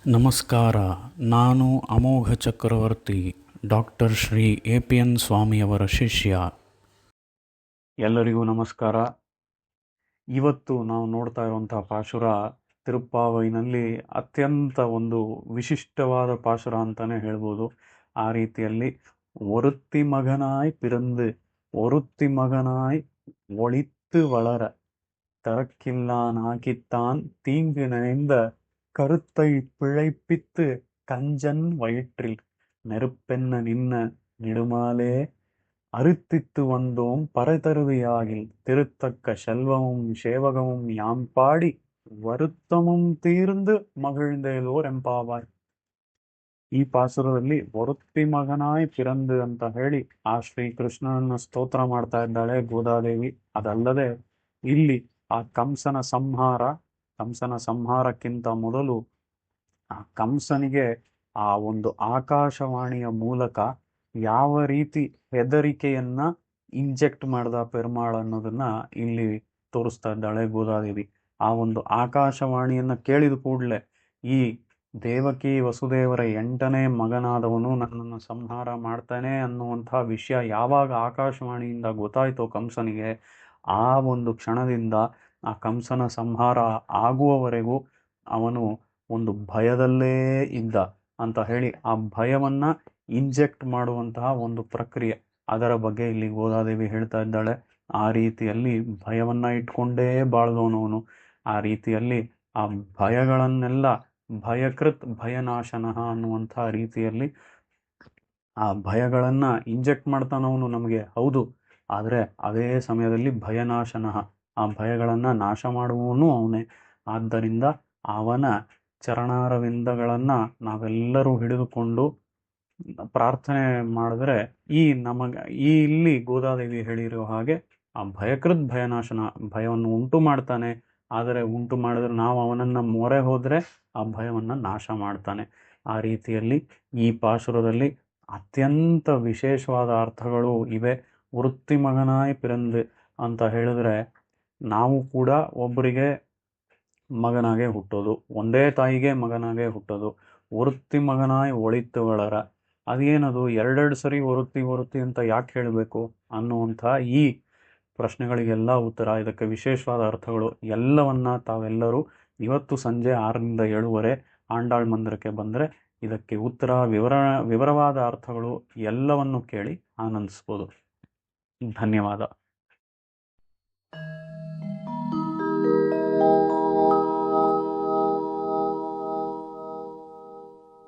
ನಮಸ್ಕಾರ. ನಾನು ಅಮೋಘ ಚಕ್ರವರ್ತಿ, ಡಾಕ್ಟರ್ ಶ್ರೀ APN ಸ್ವಾಮಿಯವರ ಶಿಷ್ಯ. ಎಲ್ಲರಿಗೂ ನಮಸ್ಕಾರ. ಇವತ್ತು ನಾವು ನೋಡ್ತಾ ಇರುವಂತಹ ಪಾಶುರ ತಿರುಪ್ಪಾವೈನಲ್ಲಿ ಅತ್ಯಂತ ಒಂದು ವಿಶಿಷ್ಟವಾದ ಪಾಶುರ ಅಂತಲೇ ಹೇಳ್ಬೋದು. ಆ ರೀತಿಯಲ್ಲಿ ಒರುತ್ತಿ ಮಗನಾಯ್ ಪಿರಂದು ಒರುತ್ತಿ ಮಗನಾಯ್ ಒಳಿತ್ತು வளர தரக்கில்லான் ஆக்கித்தான் தீங்கு நினைந்த கருத்தை பிழைப்பித்து கஞ்சன் வயிற்றில் நெருப்பென்ன நின்ன நெடுமாலே அறுத்தித்து வந்தோம் பரதருவியாகில் திருத்தக்க செல்வமும் சேவகமும் யாம் பாடி வருத்தமும் ತೀರ್ந்து ಮಗಿழ்ந்தೇಲೋರ್ ಎಂಪಾವಾಯ್. ಈ ಪಾಸುರದಲ್ಲಿ ಒರುತ್ತಿ ಮಗನಾಯ್ ಪಿರಂದು ಅಂತ ಹೇಳಿ ಆ ಶ್ರೀಕೃಷ್ಣನನ್ನ ಸ್ತೋತ್ರ ಮಾಡ್ತಾ ಇದ್ದಾಳೆ ಗೋದಾದೇವಿ. ಅದಲ್ಲದೆ ಇಲ್ಲಿ ಆ ಕಂಸನ ಸಂಹಾರಕ್ಕಿಂತ ಮೊದಲು ಆ ಕಂಸನಿಗೆ ಆ ಒಂದು ಆಕಾಶವಾಣಿಯ ಮೂಲಕ ಯಾವ ರೀತಿ ಹೆದರಿಕೆಯನ್ನ ಇಂಜೆಕ್ಟ್ ಮಾಡ್ದ ಪೆರುಮಾಳ್ ಅನ್ನೋದನ್ನ ಇಲ್ಲಿ ತೋರಿಸ್ತಾ ಇದ್ದಾಳೆ ಗೋದಾದೇವಿ. ಆ ಒಂದು ಆಕಾಶವಾಣಿಯನ್ನ ಕೇಳಿದ ಕೂಡಲೇ ಈ ದೇವಕಿ ವಸುದೇವರ 8ನೇ ಮಗನಾದವನು ನನ್ನನ್ನು ಸಂಹಾರ ಮಾಡ್ತಾನೆ ಅನ್ನುವಂತಹ ವಿಷಯ ಯಾವಾಗ ಆಕಾಶವಾಣಿಯಿಂದ ಗೊತ್ತಾಯ್ತೋ ಕಂಸನಿಗೆ, ಆ ಒಂದು ಕ್ಷಣದಿಂದ ಆ ಕಂಸನ ಸಂಹಾರ ಆಗುವವರೆಗೂ ಅವನು ಒಂದು ಭಯದಲ್ಲೇ ಇದ್ದ ಅಂತ ಹೇಳಿ ಆ ಭಯವನ್ನ ಇಂಜೆಕ್ಟ್ ಮಾಡುವಂತಹ ಒಂದು ಪ್ರಕ್ರಿಯೆ, ಅದರ ಬಗ್ಗೆ ಇಲ್ಲಿ ಗೋದಾದೇವಿ ಹೇಳ್ತಾ ಇದ್ದಾಳೆ. ಆ ರೀತಿಯಲ್ಲಿ ಭಯವನ್ನ ಇಟ್ಕೊಂಡೇ ಬಾಳ್ದವನವನು. ಆ ರೀತಿಯಲ್ಲಿ ಆ ಭಯಗಳನ್ನೆಲ್ಲ ಭಯಕೃತ್ ಭಯನಾಶನಃ ಅನ್ನುವಂತಹ ರೀತಿಯಲ್ಲಿ ಆ ಭಯಗಳನ್ನ ಇಂಜೆಕ್ಟ್ ಮಾಡ್ತಾನವನು ನಮಗೆ, ಹೌದು. ಆದರೆ ಅದೇ ಸಮಯದಲ್ಲಿ ಭಯನಾಶನಃ, ಆ ಭಯಗಳನ್ನ ನಾಶ ಮಾಡುವವನು ಅವನೇ. ಆದ್ದರಿಂದ ಅವನ ಚರಣಾರವಿಂದಗಳನ್ನ ನಾವೆಲ್ಲರೂ ಹಿಡಿದುಕೊಂಡು ಪ್ರಾರ್ಥನೆ ಮಾಡಿದ್ರೆ ಈ ಇಲ್ಲಿ ಗೋದಾದೇವಿ ಹೇಳಿರೋ ಹಾಗೆ ಆ ಭಯಕೃತ್ ಭಯನಾಶನ, ಭಯವನ್ನು ಉಂಟು ಮಾಡ್ತಾನೆ. ಆದರೆ ಉಂಟು ಮಾಡಿದ್ರೆ ನಾವು ಅವನನ್ನ ಮೊರೆ ಹೋದ್ರೆ ಆ ಭಯವನ್ನ ನಾಶ ಮಾಡ್ತಾನೆ. ಆ ರೀತಿಯಲ್ಲಿ ಈ ಪಾಶುರದಲ್ಲಿ ಅತ್ಯಂತ ವಿಶೇಷವಾದ ಅರ್ಥಗಳು ಇವೆ. ವೃತ್ತಿ ಮಗನಾಯ್ ಪಿರಂದು ಅಂತ ಹೇಳಿದ್ರೆ ನಾವು ಕೂಡ ಒಬ್ಬರಿಗೆ ಮಗನಾಗೆ ಹುಟ್ಟೋದು, ಒಂದೇ ತಾಯಿಗೆ ಮಗನಾಗೆ ಹುಟ್ಟೋದು. ವೃತ್ತಿ ಮಗನಾಯ್ ಒಳಿತು ವளர, ಅದೇನದು ಎರಡೆರಡು ಸರಿ ವೃತ್ತಿ ಅಂತ ಯಾಕೆ ಹೇಳಬೇಕು ಅನ್ನುವಂಥ ಈ ಪ್ರಶ್ನೆಗಳಿಗೆಲ್ಲ ಉತ್ತರ, ಇದಕ್ಕೆ ವಿಶೇಷವಾದ ಅರ್ಥಗಳು ಎಲ್ಲವನ್ನ ತಾವೆಲ್ಲರೂ ಇವತ್ತು ಸಂಜೆ 6ರಿಂದ 7 ಆಂಡಾಳ್ ಮಂದಿರಕ್ಕೆ ಬಂದರೆ ಇದಕ್ಕೆ ಉತ್ತರ, ವಿವರವಾದ ಅರ್ಥಗಳು ಎಲ್ಲವನ್ನು ಕೇಳಿ ಆನಂದಿಸ್ಬೋದು. ಧನ್ಯವಾದ.